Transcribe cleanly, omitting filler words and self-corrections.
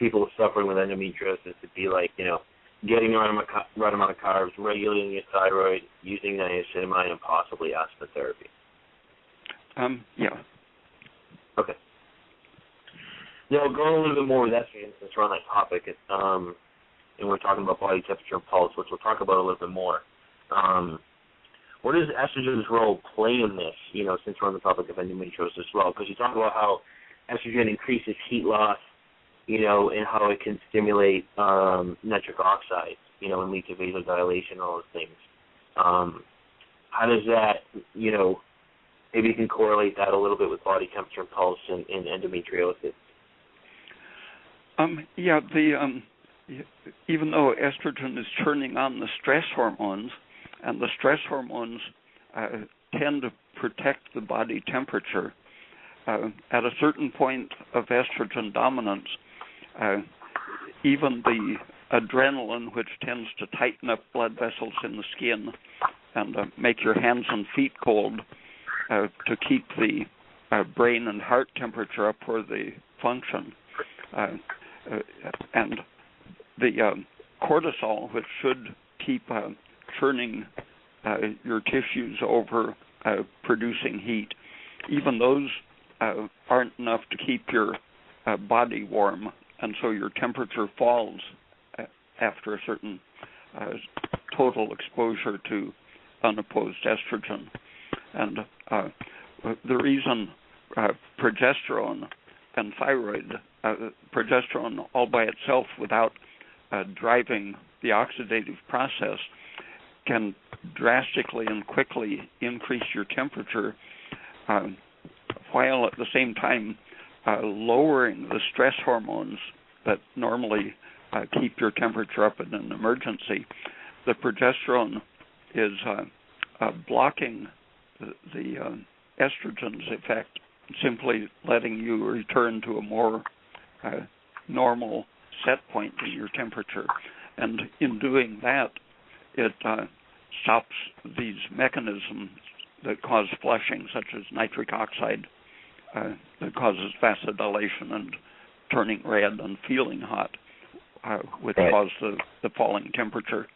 people suffering with endometriosis, it'd be like, getting the right amount of carbs, regulating your thyroid, using niacinamide, and possibly aspirin therapy. Yeah. Okay. Now, going a little bit more with estrogen, since we're on that topic, and we're talking about body temperature and pulse, which we'll talk about a little bit more. What is estrogen's role play in this, since we're on the topic of endometriosis as well? Because you talk about how estrogen increases heat loss, and how it can stimulate nitric oxide, and lead to vasodilation and all those things. How does that, maybe you can correlate that a little bit with body temperature and pulse and endometriosis? Even though estrogen is turning on the stress hormones, and the stress hormones tend to protect the body temperature, at a certain point of estrogen dominance, even the adrenaline, which tends to tighten up blood vessels in the skin and make your hands and feet cold to keep the brain and heart temperature up where they function, and the cortisol, which should keep churning your tissues over producing heat, even those aren't enough to keep your body warm, and so your temperature falls after a certain total exposure to unopposed estrogen. And the reason progesterone and thyroid, progesterone all by itself without driving the oxidative process, can drastically and quickly increase your temperature, while at the same time lowering the stress hormones that normally keep your temperature up in an emergency. The progesterone is blocking the estrogen's effect, simply letting you return to a more normal set point in your temperature. And in doing that, it stops these mechanisms that cause flushing, such as nitric oxide, that causes vasodilation and turning red and feeling hot, which cause the falling temperature